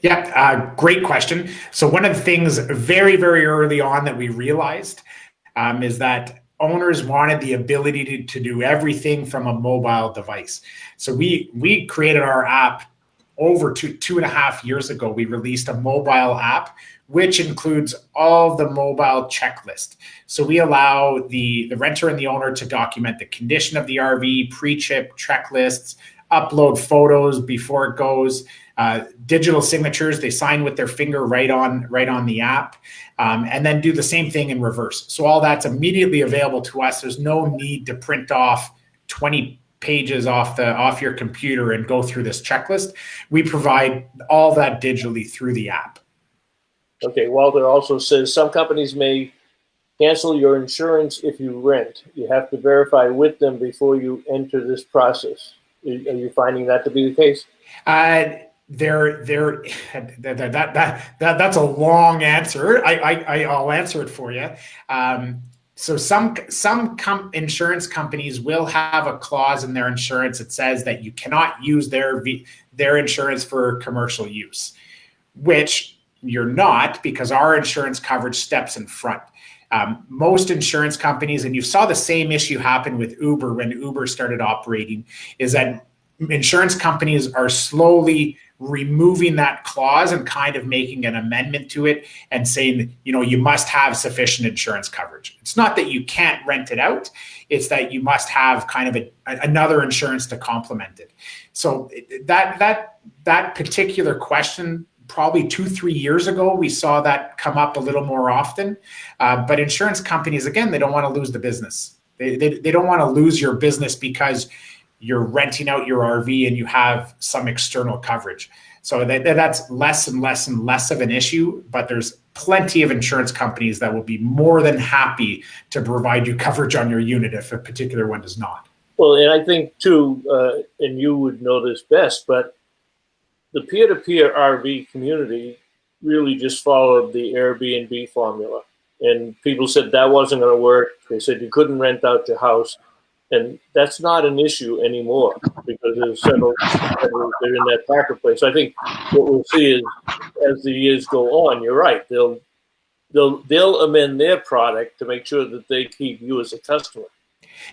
Yeah, great question. So one of the things very, very early on that we realized is that owners wanted the ability to do everything from a mobile device. So we created our app over 2.5 years ago. We released a mobile app, which includes all the mobile checklist. So we allow the renter and the owner to document the condition of the RV, pre-trip checklists, upload photos before it goes, digital signatures. They sign with their finger right on the app, and then do the same thing in reverse. So all that's immediately available to us. There's no need to print off 20 pages off your computer and go through this checklist. We provide all that digitally through the app. Okay, Walter also says some companies may cancel your insurance if you rent. You have to verify with them before you enter this process. Are you finding that to be the case? That's a long answer. I'll answer it for you. So some insurance companies will have a clause in their insurance that says that you cannot use their insurance for commercial use, which you're not, because our insurance coverage steps in front. Most insurance companies, and you saw the same issue happen with Uber when Uber started operating, is that insurance companies are slowly removing that clause and kind of making an amendment to it and saying, you must have sufficient insurance coverage. It's not that you can't rent it out. It's that you must have kind of another insurance to complement it. So that particular question, probably 2-3 years ago, we saw that come up a little more often. But insurance companies, again, they don't want to lose the business. They don't want to lose your business because you're renting out your RV and you have some external coverage. So that's less and less and less of an issue, but there's plenty of insurance companies that will be more than happy to provide you coverage on your unit if a particular one does not. Well, and I think too, and you would know this best, but the peer-to-peer RV community really just followed the Airbnb formula. And people said that wasn't going to work. They said you couldn't rent out your house. And that's not an issue anymore because there's several competitors that are in that marketplace. I think what we'll see is as the years go on, you're right, they'll amend their product to make sure that they keep you as a customer.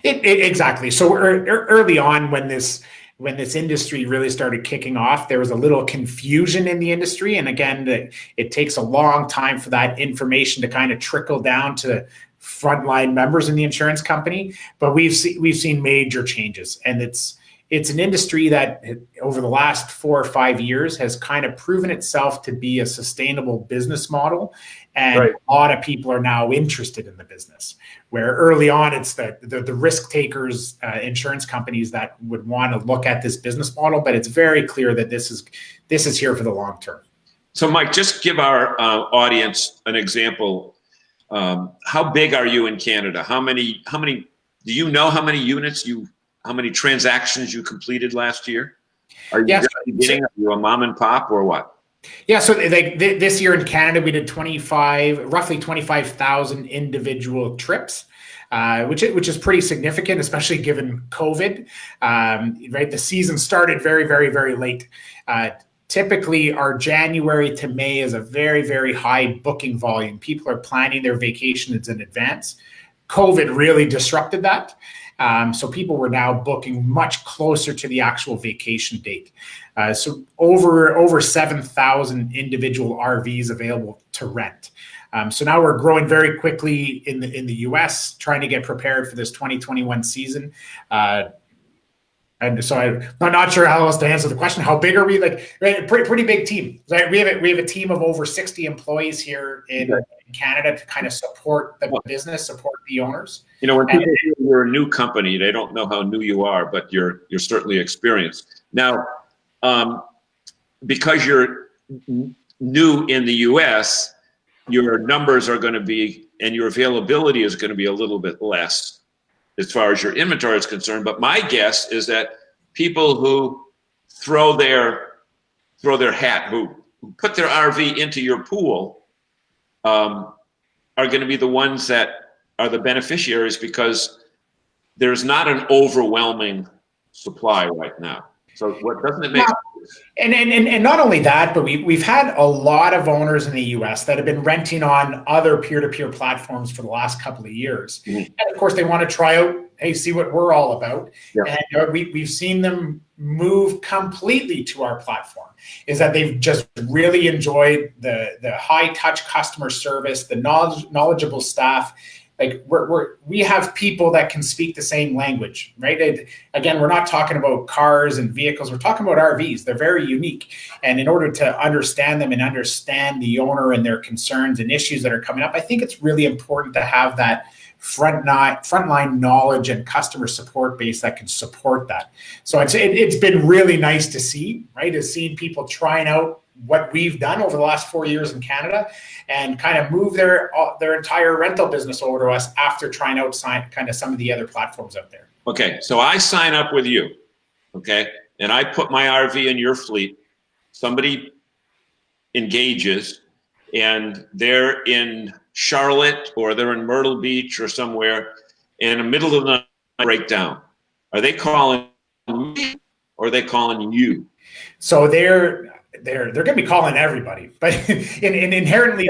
Exactly. So early on, when this industry really started kicking off, there was a little confusion in the industry. And again, it takes a long time for that information to kind of trickle down to frontline members in the insurance company. But we've seen major changes, and it's an industry that over the last 4 or 5 years has kind of proven itself to be a sustainable business model. And right. A lot of people are now interested in the business, where early on it's the risk takers, insurance companies that would want to look at this business model. But it's very clear that this is here for the long term. So Mike, just give our audience an example. How big are you in Canada? How many, do you know how many units how many transactions you completed last year? Are you just beginning? Are you a mom and pop or what? Yeah, so like this year in Canada, we did roughly 25,000 individual trips, which is pretty significant, especially given COVID. Right, the season started very, very, very late. Typically, our January to May is a very, very high booking volume. People are planning their vacations in advance. COVID really disrupted that. So people were now booking much closer to the actual vacation date. So over 7,000 individual RVs available to rent. So now we're growing very quickly in the US, trying to get prepared for this 2021 season. And so I'm not sure how else to answer the question. How big are we? Like, right, pretty big team. Right? We have a team of over 60 employees here in Canada to kind of support the business, support the owners. You know, when people hear you're a new company, they don't know how new you are, but you're certainly experienced. Now, because you're new in the US, your numbers are going to be, and your availability is going to be a little bit less as far as your inventory is concerned. But my guess is that people who throw their hat, who put their RV into your pool, are going to be the ones that are the beneficiaries, because there's not an overwhelming supply right now. So what doesn't it make sense? And not only that, but we've had a lot of owners in the US that have been renting on other peer-to-peer platforms for the last couple of years. Mm-hmm. And of course, they want to try out, hey, see what we're all about. Yeah. And we've seen them move completely to our platform. Is that they've just really enjoyed the high-touch customer service, the knowledgeable staff. Like we have people that can speak the same language, right? Again, we're not talking about cars and vehicles. We're talking about RVs. They're very unique. And in order to understand them and understand the owner and their concerns and issues that are coming up, I think it's really important to have that frontline knowledge and customer support base that can support that. So it's been really nice to see, right? Is seeing people trying out what we've done over the last 4 years in Canada and kind of move their entire rental business over to us after trying out kind of some of the other platforms out there. Okay, so I sign up with you, okay, and I put my RV in your fleet. Somebody engages, and they're in Charlotte or they're in Myrtle Beach or somewhere, and in the middle of the night break down. Are they calling me or are they calling you? So they're going to be calling everybody, but inherently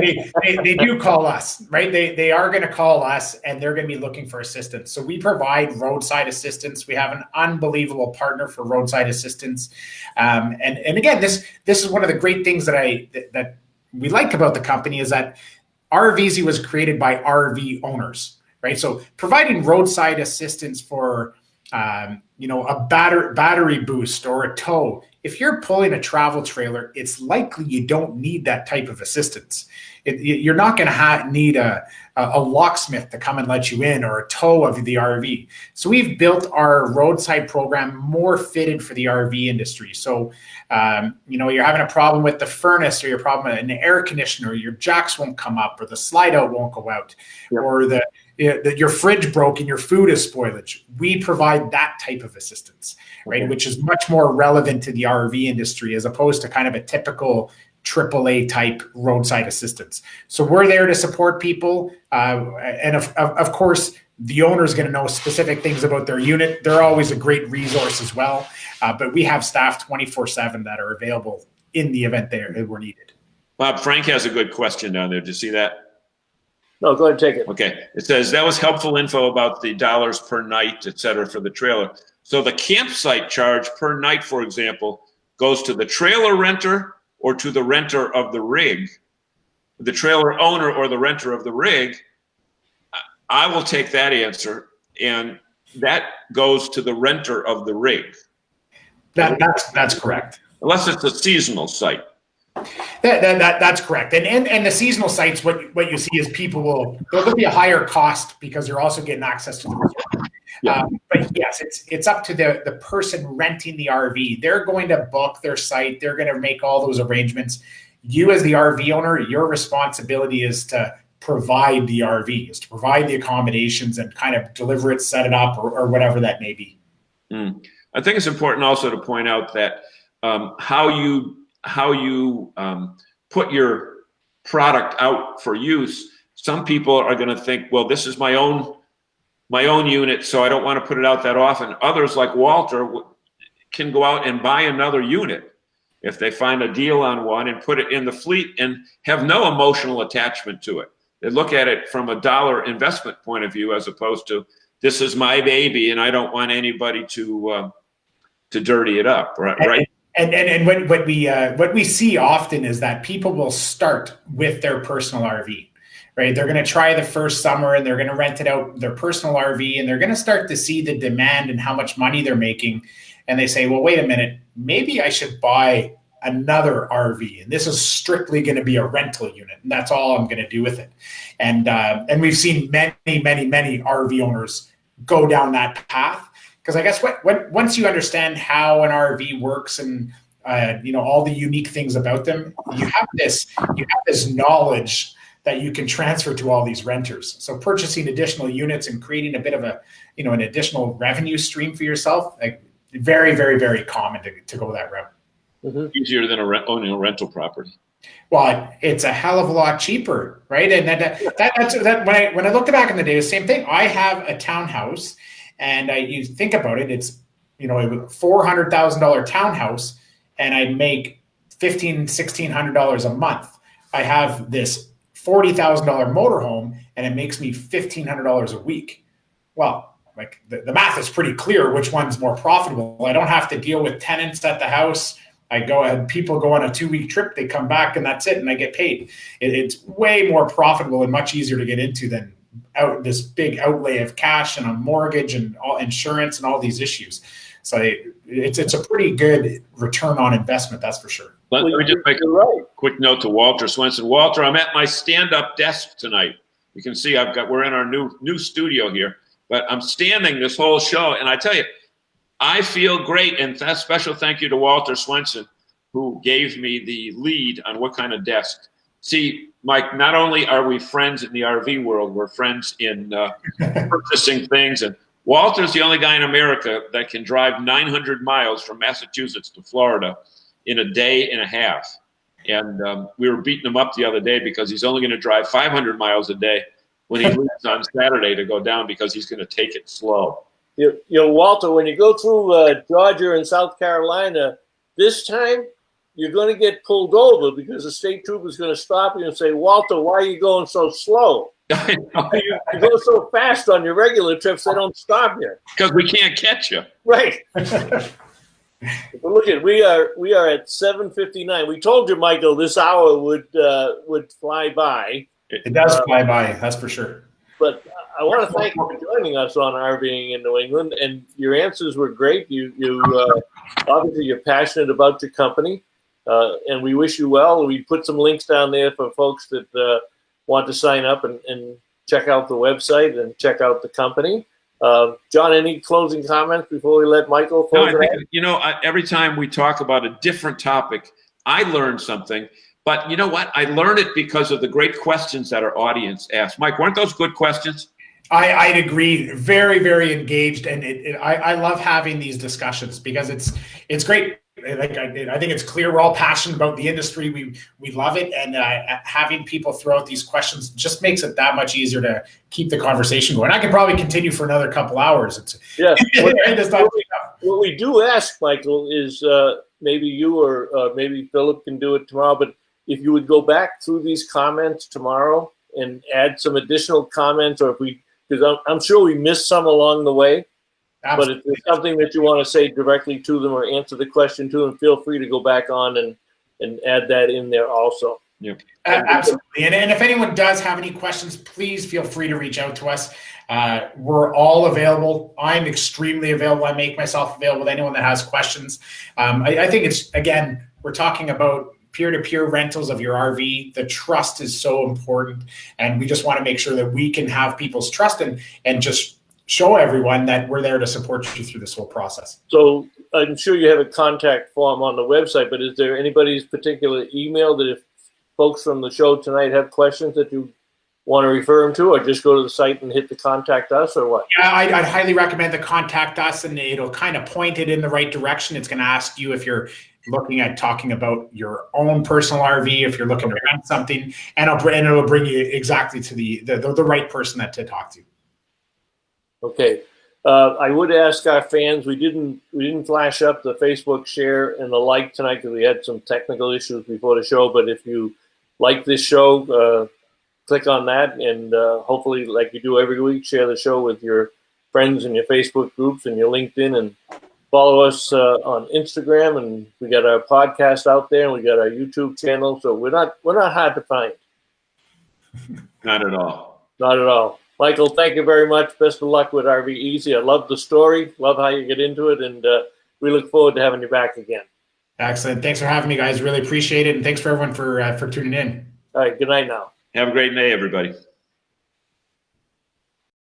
they do call us, right? They are going to call us, and they're going to be looking for assistance. So we provide roadside assistance. We have an unbelievable partner for roadside assistance, and again, this is one of the great things that we like about the company is that RVezy was created by RV owners, right? So providing roadside assistance for a battery boost or a tow. If you're pulling a travel trailer, it's likely you don't need that type of assistance. You're not going to need a locksmith to come and let you in or a tow of the RV. So we've built our roadside program more fitted for the RV industry. So, you're having a problem with the furnace or your problem in the air conditioner, your jacks won't come up or the slide out won't go out, or that your fridge broke and your food is spoilage. We provide that type of assistance, right? Okay. Which is much more relevant to the RV industry as opposed to kind of a typical AAA type roadside assistance. So we're there to support people. And of course, the owner is going to know specific things about their unit. They're always a great resource as well. But we have staff 24/7 that are available in the event they were needed. Bob, Frank has a good question down there. Did you see that? No, go ahead and take it. Okay. It says, that was helpful info about the dollars per night, et cetera, for the trailer. So the campsite charge per night, for example, goes to the trailer renter or to the renter of the rig, the trailer owner or the renter of the rig. I will take that answer, and that goes to the renter of the rig. That's correct. Unless it's a seasonal site. That's correct. And the seasonal sites, what you see is there'll be a higher cost because you're also getting access to the resort. Yeah. But yes, it's up to the person renting the RV. They're going to book their site. They're going to make all those arrangements. You as the RV owner, your responsibility is to provide the RV, is to provide the accommodations and kind of deliver it, set it up, or whatever that may be. I think it's important also to point out that how you put your product out for use. Some people are going to think, well, this is my own unit, so I don't want to put it out that often. Others, like Walter, can go out and buy another unit if they find a deal on one and put it in the fleet and have no emotional attachment to it. They look at it from a dollar investment point of view, as opposed to, this is my baby and I don't want anybody to dirty it up, right? And what we see often is that people will start with their personal RV, right? They're going to try the first summer and they're going to rent it out, their personal RV, and they're going to start to see the demand and how much money they're making. And they say, well, wait a minute, maybe I should buy another RV, and this is strictly going to be a rental unit, and that's all I'm going to do with it. And we've seen many RV owners go down that path. Because I guess once you understand how an RV works and all the unique things about them, you have this knowledge that you can transfer to all these renters. So purchasing additional units and creating a bit of an additional revenue stream for yourself, like very, very, very common to go that route. Mm-hmm. Easier than owning a rental property. Well, it's a hell of a lot cheaper, right? And that's when I looked back in the day, the same thing. I have a townhouse. And you think about it, it's a $400,000 townhouse, and I make $1,600 a month. I have this $40,000 motorhome, and it makes me $1,500 a week. Well, like the math is pretty clear which one's more profitable. I don't have to deal with tenants at the house. People go on a 2-week trip, they come back, and that's it, and I get paid. It's way more profitable and much easier to get into than this big outlay of cash and a mortgage and all insurance and all these issues. So it's a pretty good return on investment, that's for sure. Let me just make a quick note to Walter Swenson. Walter, I'm at my stand-up desk tonight. You can see we're in our new studio here, but I'm standing this whole show, and I tell you, I feel great. And that special thank you to Walter Swenson, who gave me the lead on what kind of desk. See, Mike, not only are we friends in the RV world, we're friends in purchasing things. And Walter's the only guy in America that can drive 900 miles from Massachusetts to Florida in a day and a half. And we were beating him up the other day because he's only going to drive 500 miles a day when he leaves on Saturday to go down because he's going to take it slow. Walter, when you go through Georgia and South Carolina, this time you're going to get pulled over because the state trooper is going to stop you and say, Walter, why are you going so slow? You go so fast on your regular trips, they don't stop you. Because we can't catch you. Right. But look at we are at 7:59. We told you, Michael, this hour would fly by. It does fly by, that's for sure. But I want to thank you for joining us on RVing in New England, and your answers were great. You obviously you're passionate about your company, and we wish you well. We put some links down there for folks that want to sign up and check out the website and check out the company. John, any closing comments before we let Michael close? No, I think, every time we talk about a different topic, I learn something. But you know what? I learned it because of the great questions that our audience asked. Mike, weren't those good questions? I'd agree. Very, very engaged, and I love having these discussions because it's great. Like I think it's clear we're all passionate about the industry. We love it, and having people throw out these questions just makes it that much easier to keep the conversation going. I could probably continue for another couple hours. What we do ask, Michael, is maybe you or maybe Philip can do it tomorrow. But if you would go back through these comments tomorrow and add some additional comments, or if we, because I'm sure we missed some along the way. Absolutely. But if there's something that you want to say directly to them or answer the question to them, feel free to go back on and add that in there also. Yep. Absolutely. And if anyone does have any questions, please feel free to reach out to us. We're all available. I'm extremely available. I make myself available to anyone that has questions. I think it's, again, we're talking about peer-to-peer rentals of your RV. The trust is so important. And we just want to make sure that we can have people's trust and just show everyone that we're there to support you through this whole process. So I'm sure you have a contact form on the website, but is there anybody's particular email that if folks from the show tonight have questions that you want to refer them to, or just go to the site and hit the contact us, or what? Yeah, I'd highly recommend the contact us, and it'll kind of point it in the right direction. It's going to ask you if you're looking at talking about your own personal RV, if you're looking to rent something, and it'll bring you exactly to the right person to talk to. Okay. I would ask our fans, we didn't flash up the Facebook share and the like tonight because we had some technical issues before the show, but if you like this show, click on that, and hopefully, like you do every week, share the show with your friends and your Facebook groups and your LinkedIn, and follow us on Instagram, and we got our podcast out there, and we got our YouTube channel, so we're not hard to find. Not at all. Not at all. Michael, thank you very much. Best of luck with RVezy. I love the story. Love how you get into it, and we look forward to having you back again. Excellent. Thanks for having me, guys. Really appreciate it, and thanks for everyone for tuning in. All right. Good night now. Have a great day, everybody.